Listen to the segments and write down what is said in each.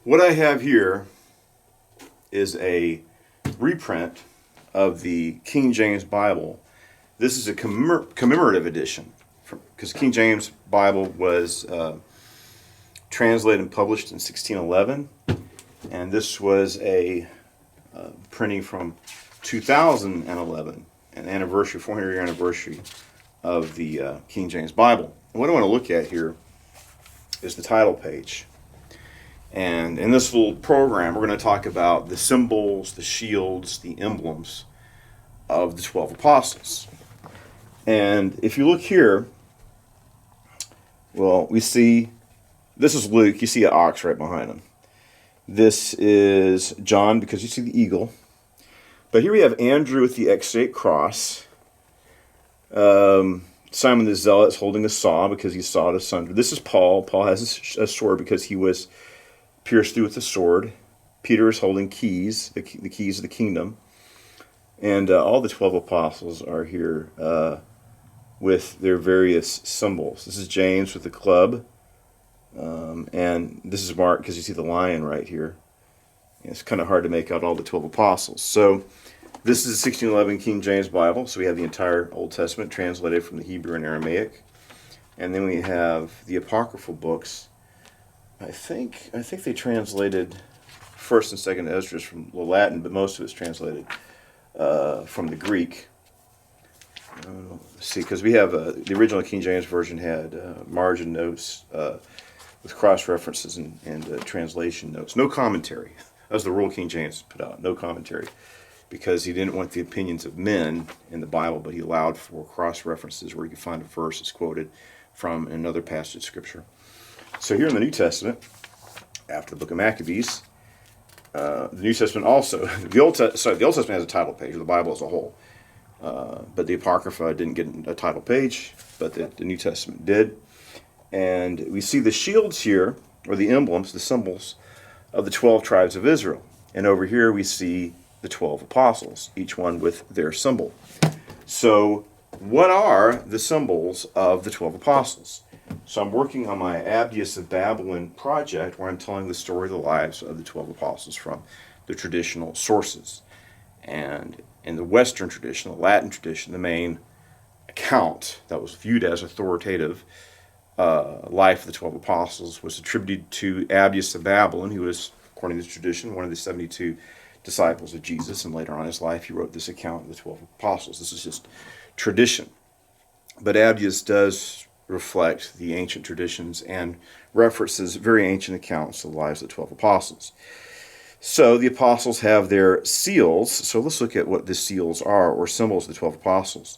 What I have here is a reprint of the King James Bible. This is a commemorative edition because the King James Bible was translated and published in 1611, and this was a printing from 2011, an anniversary, 400-year anniversary of the King James Bible. And what I want to look at here is the title page. And in this little program, we're going to talk about the symbols, the shields, the emblems of the 12 apostles. And if you look here, well, we see, this is Luke. You see an ox right behind him. This is John, because you see the eagle. But here we have Andrew with the X-shaped cross. Simon the Zealot is holding a saw because he sawed asunder. This is Paul. Paul has a sword because he was pierced through with a sword. Peter is holding keys, the keys of the kingdom. And all the 12 apostles are here with their various symbols. This is James with the club. And this is Mark because you see the lion right here. And it's kind of hard to make out all the 12 apostles. So this is the 1611 King James Bible. So we have the entire Old Testament translated from the Hebrew and Aramaic. And then we have the apocryphal books. I think they translated 1st and 2nd Esdras from the Latin, but most of it's translated from the Greek. Let's see, because we have the original King James Version had margin notes with cross references and translation notes. No commentary. That was the rule King James put out. No commentary, because he didn't want the opinions of men in the Bible, but he allowed for cross references where you could find a verse that's quoted from another passage of Scripture. So here in the New Testament, after the book of Maccabees, the New Testament also, the Old Testament has a title page, the Bible as a whole. But the Apocrypha didn't get a title page, but the New Testament did. And we see the shields here, or the emblems, the symbols of the 12 tribes of Israel. And over here we see the 12 apostles, each one with their symbol. So what are the symbols of the 12 apostles? So I'm working on my Abdias of Babylon project, where I'm telling the story of the lives of the 12 apostles from the traditional sources. And in the Western tradition, the Latin tradition, the main account that was viewed as authoritative life of the 12 apostles was attributed to Abdias of Babylon, who was, according to the tradition, one of the 72 disciples of Jesus. And later on in his life, he wrote this account of the 12 apostles. This is just tradition. But Abdias does reflect the ancient traditions and references very ancient accounts of the lives of the 12 apostles. So the apostles have their seals. So let's look at what the seals are, or symbols of the 12 apostles.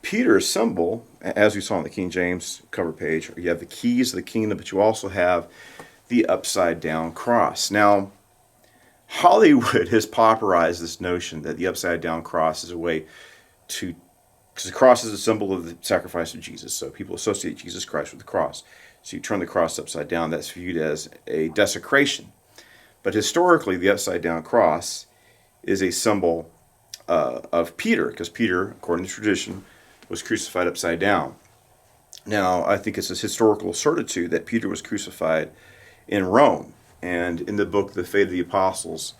Peter's symbol, as we saw on the King James cover page, you have the keys of the kingdom, but you also have the upside down cross. Now, Hollywood has popularized this notion that the upside down cross is a way to, because the cross is a symbol of the sacrifice of Jesus, so people associate Jesus Christ with the cross. So you turn the cross upside down, that's viewed as a desecration. But historically, the upside down cross is a symbol of Peter, because Peter, according to tradition, was crucified upside down. Now, I think it's a historical certitude that Peter was crucified in Rome. And in the book, The Fate of the Apostles,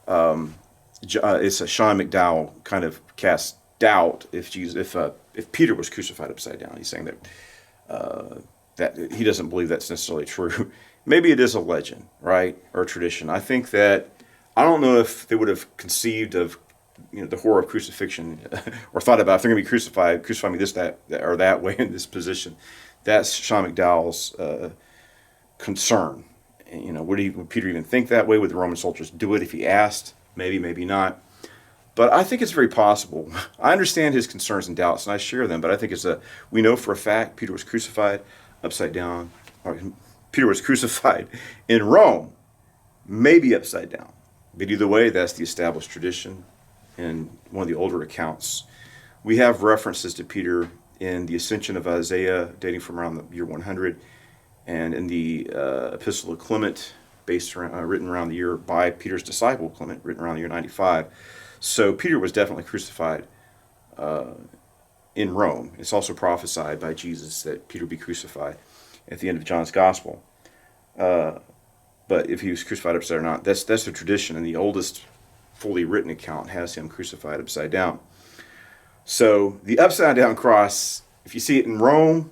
it's a Sean McDowell kind of casts doubt if Peter was crucified upside down. He's saying that he doesn't believe that's necessarily true. Maybe it is a legend, right, or a tradition. I think that, I don't know if they would have conceived of the horror of crucifixion or thought about, if they're going to be crucified, crucify me this, that, or that way in this position. That's Sean McDowell's concern. Would Peter even think that way? Would the Roman soldiers do it if he asked? Maybe, maybe not. But I think it's very possible. I understand his concerns and doubts, and I share them, but I think we know for a fact Peter was crucified upside down. Or Peter was crucified in Rome, maybe upside down. But either way, that's the established tradition. In one of the older accounts, we have references to Peter in the Ascension of Isaiah, dating from around the year 100, and in the Epistle of Clement, written around the year by Peter's disciple Clement, written around the year 95. So Peter was definitely crucified in Rome. It's also prophesied by Jesus that Peter would be crucified at the end of John's Gospel. But if he was crucified upside down or not, that's the tradition, and the oldest fully written account has him crucified upside down. So the upside down cross, if you see it in Rome,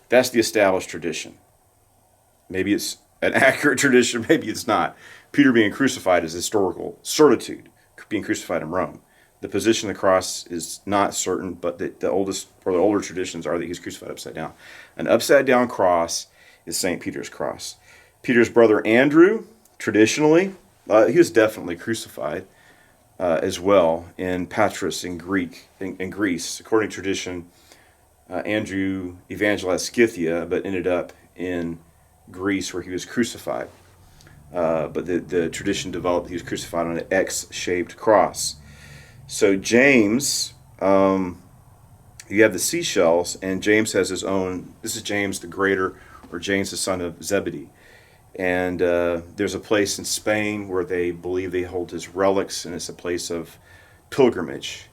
that's the established tradition. Maybe it's an accurate tradition, maybe it's not. Peter being crucified is historical certitude, being crucified in Rome. The position of the cross is not certain, but the oldest or the older traditions are that he's crucified upside down. An upside down cross is St. Peter's cross. Peter's brother Andrew, traditionally, he was definitely crucified as well in Patras in Greece. According to tradition, Andrew evangelized Scythia, but ended up in Greece where he was crucified. But the tradition developed he was crucified on an X-shaped cross. So James, you have the seashells, and James has his own. This is James the Greater, or James the son of Zebedee. And there's a place in Spain where they believe they hold his relics, and it's a place of pilgrimage.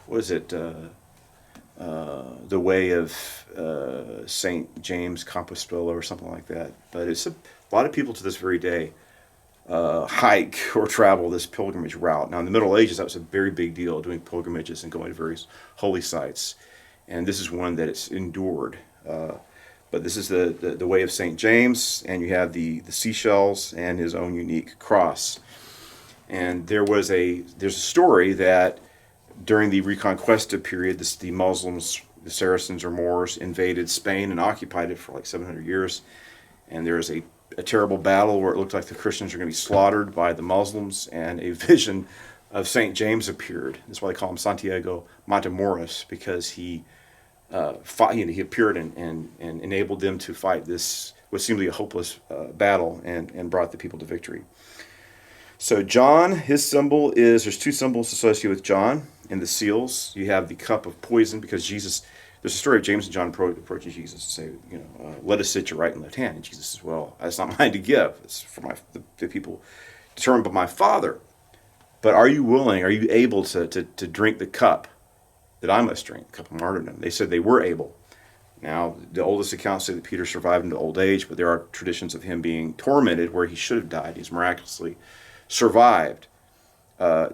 What is it? The way of St. James Compostela or something like that. But it's a lot of people to this very day hike or travel this pilgrimage route. Now in the Middle Ages, that was a very big deal, doing pilgrimages and going to various holy sites. And this is one that it's endured. But this is the way of St. James, and you have the seashells and his own unique cross. And there's a story that during the Reconquista period, the Muslims, the Saracens or Moors, invaded Spain and occupied it for like 700 years. And there was a terrible battle where it looked like the Christians were going to be slaughtered by the Muslims, and a vision of St. James appeared. That's why they call him Santiago Matamoros, because he fought, he appeared and enabled them to fight this, what seemed to be a hopeless battle, and brought the people to victory. So John, his symbol is, there's two symbols associated with John in the seals. You have the cup of poison, because Jesus, there's a story of James and John approaching Jesus and say, let us sit your right and left hand. And Jesus says, well, that's not mine to give. It's for the people determined by my Father. But are you willing, are you able to drink the cup that I must drink, the cup of martyrdom? They said they were able. Now, the oldest accounts say that Peter survived into old age, but there are traditions of him being tormented where he should have died. He's miraculously survived.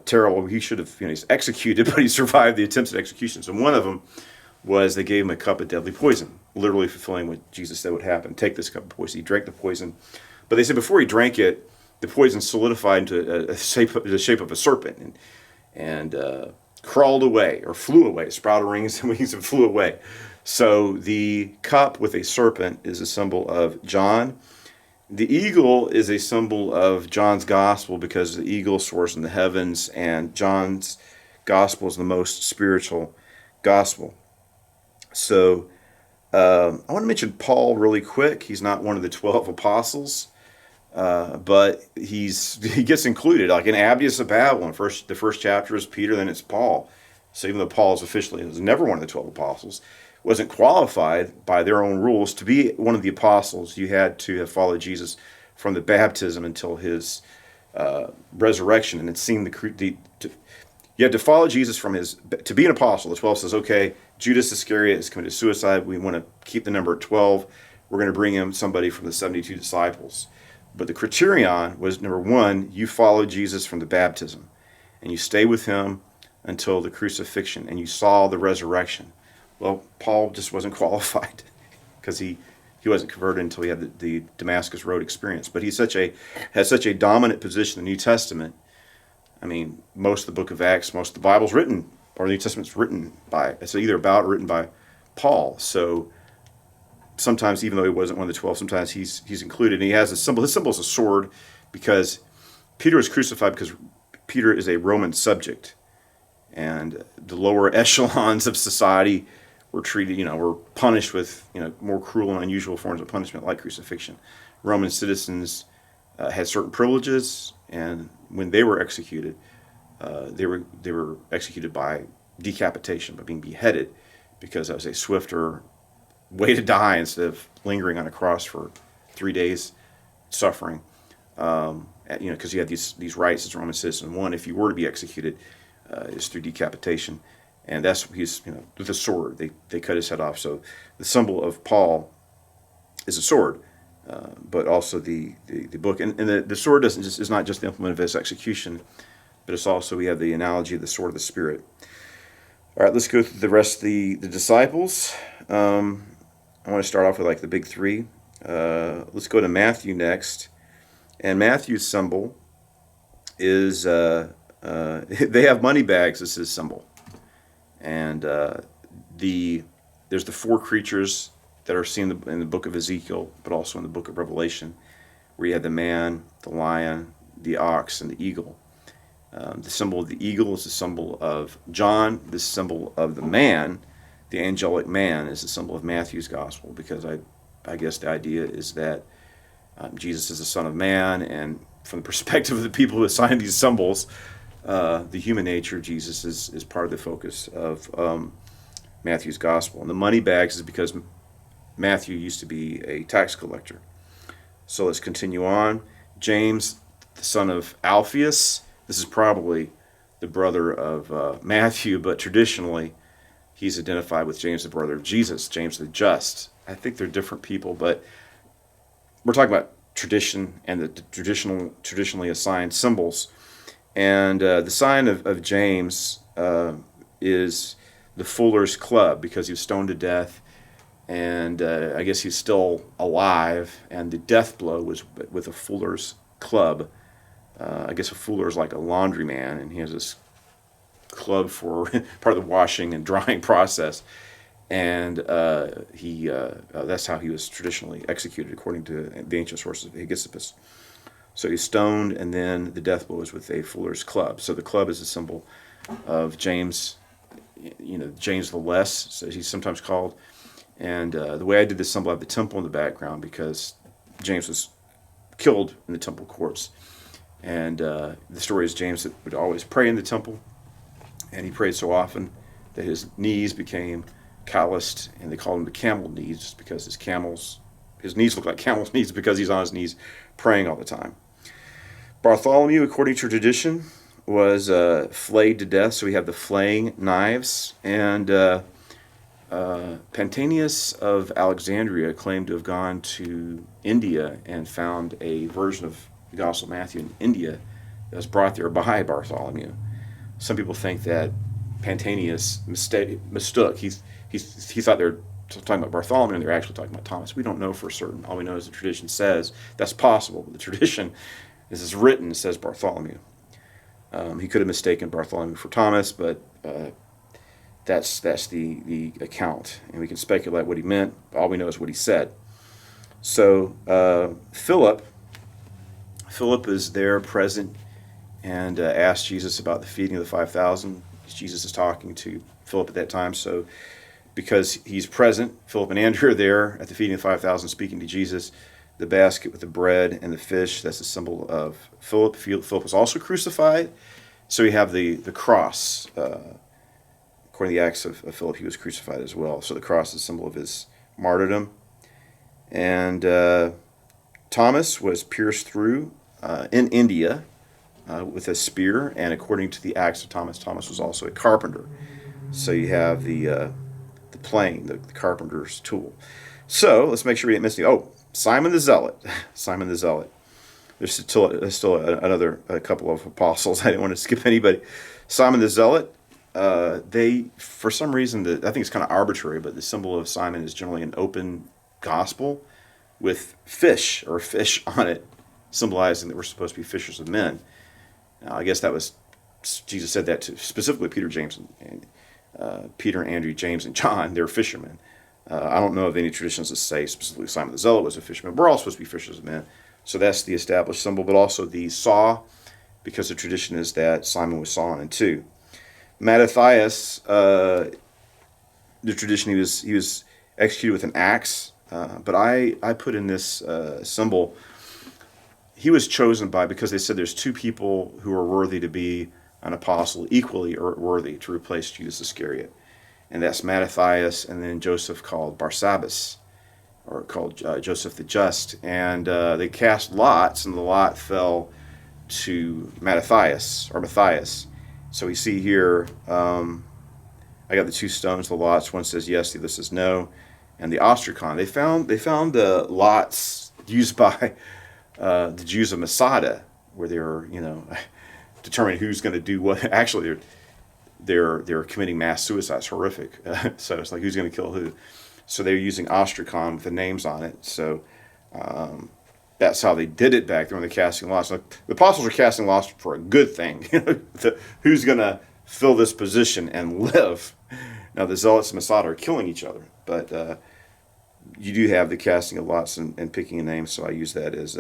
Terrible. He should have, he's executed, but he survived the attempts at executions. And one of them was they gave him a cup of deadly poison, literally fulfilling what Jesus said would happen. Take this cup of poison. He drank the poison. But they said before he drank it, the poison solidified into the shape of a serpent and crawled away, or flew away, sprouted rings and wings and flew away. So the cup with a serpent is a symbol of John. The eagle is a symbol of John's gospel, because the eagle soars in the heavens, and John's gospel is the most spiritual gospel. So I want to mention Paul really quick. He's not one of the 12 apostles, but he gets included. Like in Abdius of Babylon, the first chapter is Peter, then it's Paul. So even though Paul was never one of the 12 apostles, wasn't qualified by their own rules to be one of the apostles. You had to have followed Jesus from the baptism until his resurrection, and had seen you had to follow Jesus to be an apostle. The 12 says, okay, Judas Iscariot has committed suicide. We want to keep the number at 12. We're going to bring him somebody from the 72 disciples. But the criterion was, number one, you follow Jesus from the baptism, and you stay with him until the crucifixion, and you saw the resurrection. Well, Paul just wasn't qualified because he wasn't converted until he had the Damascus Road experience. But he has such a dominant position in the New Testament. I mean, most of the book of Acts, most of the Bible's written, or the New Testament's written by, it's either about or written by Paul. So sometimes, even though he wasn't one of the 12, sometimes he's included. And he has a symbol. His symbol is a sword, because Peter was crucified because Peter is a Roman subject. And the lower echelons of society were treated, were punished with, more cruel and unusual forms of punishment, like crucifixion. Roman citizens had certain privileges, and when they were executed, they were executed by decapitation, by being beheaded, because that was a swifter way to die instead of lingering on a cross for 3 days, suffering. Because you had these rights as a Roman citizen. One, if you were to be executed, is through decapitation. And that's, with a sword. They cut his head off. So the symbol of Paul is a sword. but also the book. And the sword is not just the implement of his execution, but it's also, we have the analogy of the sword of the Spirit. All right, let's go through the rest of the disciples. I want to start off with like the big three. Let's go to Matthew next. And Matthew's symbol is, they have money bags as his symbol. And there's the four creatures that are seen in the book of Ezekiel, but also in the book of Revelation, where you have the man, the lion, the ox, and the eagle. The symbol of the eagle is the symbol of John. The symbol of the man, the angelic man, is the symbol of Matthew's gospel, because I guess the idea is that Jesus is the Son of Man, and from the perspective of the people who assign these symbols, the human nature of Jesus is part of the focus of Matthew's gospel. And the money bags is because Matthew used to be a tax collector. So let's continue on. James, the son of Alphaeus. This is probably the brother of Matthew, but traditionally he's identified with James, the brother of Jesus, James the Just. I think they're different people, but we're talking about tradition and the traditionally assigned symbols. And the sign of James is the Fuller's Club, because he was stoned to death, and I guess he's still alive, and the death blow was with a Fuller's Club. I guess a fuller is like a laundryman, and he has this club for part of the washing and drying process. And that's how he was traditionally executed, according to the ancient sources of Hegesippus. So he's stoned, and then the death blow is with a fuller's club. So the club is a symbol of James, James the Less, so he's sometimes called. And the way I did this symbol, I have the temple in the background, because James was killed in the temple courts. And the story is James would always pray in the temple, and he prayed so often that his knees became calloused, and they called him the camel knees, just because his knees look like camel's knees, because he's on his knees praying all the time. Bartholomew, according to tradition, was flayed to death, so we have the flaying knives. And Pantanius of Alexandria claimed to have gone to India and found a version of the Gospel of Matthew in India that was brought there by Bartholomew. Some people think that Pantanius mistook. He thought they were talking about Bartholomew, and they're actually talking about Thomas. We don't know for certain. All we know is the tradition says that's possible, but the tradition, as is written, says Bartholomew. He could have mistaken Bartholomew for Thomas, but that's the account, and we can speculate what he meant. All we know is what he said. So Philip is there present, and asked Jesus about the feeding of the 5,000. Jesus is talking to Philip at that time, so because he's present, Philip and Andrew are there at the feeding of 5,000 speaking to Jesus. The basket with the bread and the fish, that's a symbol of Philip. Philip was also crucified, so we have the cross. According to the Acts of Philip, he was crucified as well. So the cross is a symbol of his martyrdom. And Thomas was pierced through in India with a spear, and according to the Acts of Thomas, Thomas was also a carpenter. So you have the plane, the carpenter's tool. So let's make sure we didn't miss anything. Oh, Simon the Zealot. Simon the Zealot. There's still a couple of apostles. I didn't want to skip anybody. Simon the Zealot. They, for some reason, I think it's kind of arbitrary, but the symbol of Simon is generally an open gospel with fish on it, symbolizing that we're supposed to be fishers of men. Now, I guess that was, Jesus said that to specifically Peter, James, and Peter, Andrew, James, and John. They're fishermen. I don't know of any traditions that say specifically Simon the Zealot was a fisherman. We're all supposed to be fishers of men. So that's the established symbol, but also the saw, because the tradition is that Simon was sawn in two. Mattathias, the tradition, he was executed with an axe, but I put in this symbol. He was chosen because they said there's two people who are worthy to be an apostle, equally worthy to replace Judas Iscariot, and that's Mattathias and then Joseph called Barsabbas, or called Joseph the Just, and they cast lots, and the lot fell to Mattathias, or Matthias. So we see here, I got the two stones, the lots. One says yes, the other says no. And the ostracon, they found lots used by the Jews of Masada, where they're determining who's going to do what. Actually, they're committing mass suicide. It's horrific. So it's like, who's going to kill who? So they're using ostracon with the names on it. So that's how they did it back there when they're casting lots. Like, the apostles are casting lots for a good thing. Who's going to fill this position and live? Now the zealots and Masada are killing each other, but you do have the casting of lots and picking a name. So I use that as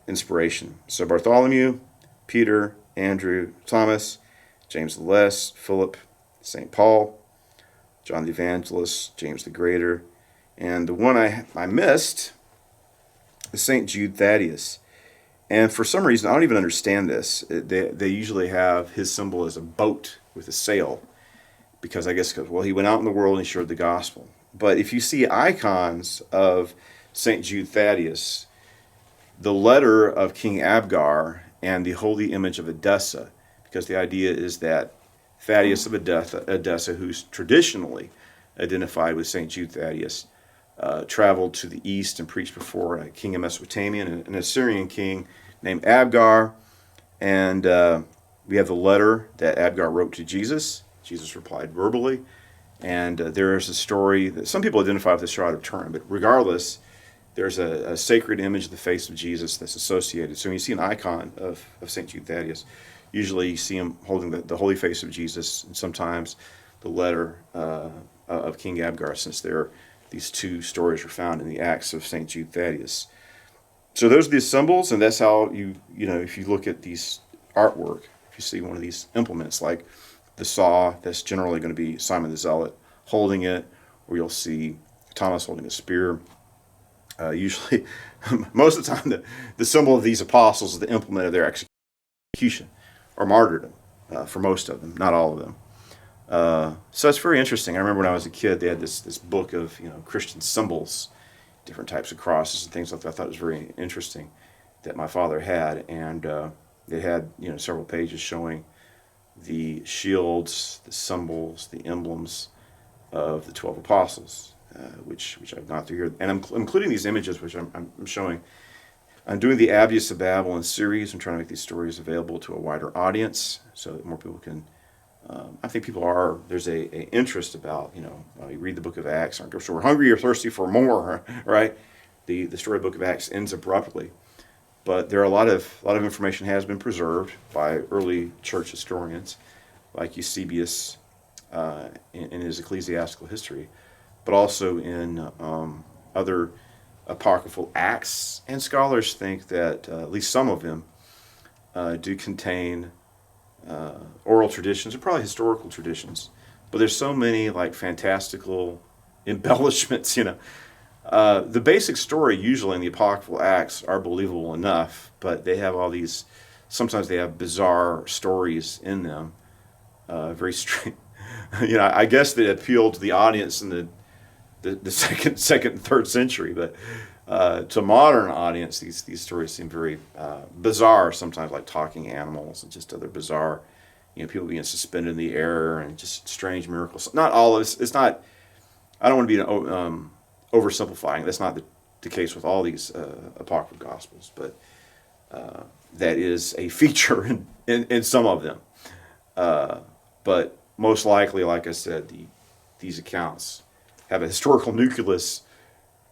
inspiration. So Bartholomew, Peter, Andrew, Thomas, James the Less, Philip, St. Paul, John the Evangelist, James the Greater, and the one I missed is St. Jude Thaddeus. And for some reason, I don't even understand this. They usually have his symbol as a boat with a sail, because I guess, he went out in the world and he shared the gospel. But if you see icons of St. Jude Thaddeus, the letter of King Abgar and the holy image of Edessa, because the idea is that Thaddeus of Edessa, who's traditionally identified with St. Jude Thaddeus, traveled to the east and preached before a king of Mesopotamia, an Assyrian king named Abgar. And we have the letter that Abgar wrote to Jesus. Jesus replied verbally. And there is a story that some people identify with the Shroud of Turin, but regardless, there's a sacred image of the face of Jesus that's associated. So when you see an icon of St. Jude Thaddeus, usually you see him holding the holy face of Jesus, and sometimes the letter of King Abgar, since these two stories are found in the Acts of St. Jude Thaddeus. So those are the symbols, and that's how if you look at these artwork, if you see one of these implements, like the saw, that's generally going to be Simon the Zealot holding it, or you'll see Thomas holding a spear. Usually, most of the time, the symbol of these apostles is the implement of their execution or martyrdom, for most of them, not all of them. So it's very interesting. I remember when I was a kid, they had this book of Christian symbols, different types of crosses and things like that. I thought it was very interesting that my father had, and they had several pages showing the shields, the symbols, the emblems of the 12 apostles, which I've gone through here, and I'm including these images, which I'm showing. I'm doing the Abdius of Babylon series. I'm trying to make these stories available to a wider audience so that more people can. I think there's a interest about, you read the book of Acts, so we're hungry or thirsty for more, right? The story of the book of Acts ends abruptly, but there are a lot of information has been preserved by early church historians, like Eusebius in his ecclesiastical history, but also in other apocryphal Acts, and scholars think that at least some of them do contain oral traditions, or probably historical traditions, but there's so many like fantastical embellishments. The basic story usually in the apocryphal Acts are believable enough, but they have all these. Sometimes they have bizarre stories in them, very strange. I guess they appeal to the audience in the second and third century, but to a modern audience, these stories seem very bizarre. Sometimes, like talking animals and just other bizarre, people being suspended in the air and just strange miracles. Not all of this. It's not. I don't want to be oversimplifying. That's not the case with all these apocryphal gospels, but that is a feature in some of them. But most likely, like I said, these accounts have a historical nucleus,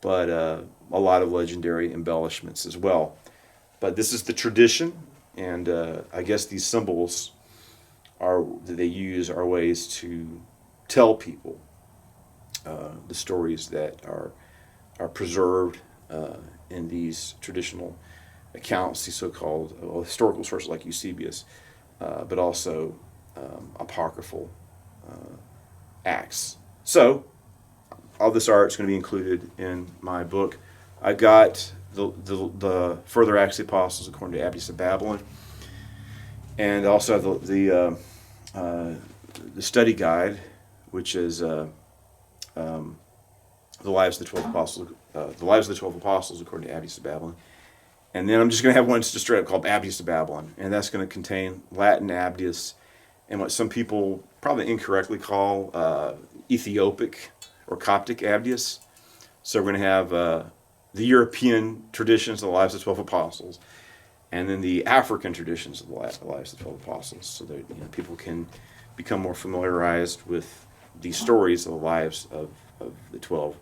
but a lot of legendary embellishments as well. But this is the tradition, and I guess these symbols that they use are ways to tell people the stories that are preserved in these traditional accounts, these so-called historical sources like Eusebius, but also apocryphal acts. So all this art is going to be included in my book. I got the further Acts of the Apostles according to Abdius of Babylon, and also the study guide, which is the lives of the 12 apostles, according to Abdius of Babylon. And then I'm just going to have one just straight up called Abdius of Babylon, and that's going to contain Latin Abdius and what some people probably incorrectly call Ethiopic or Coptic Abdius. So we're going to have the European traditions of the lives of 12 apostles, and then the African traditions of the lives of the 12 apostles, so that people can become more familiarized with these stories of the lives of the 12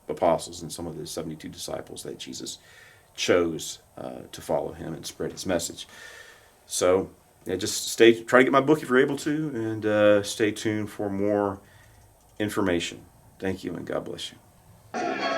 apostles and some of the 72 disciples that Jesus chose to follow him and spread his message. So yeah, just try to get my book if you're able to, and stay tuned for more information. Thank you, and God bless you.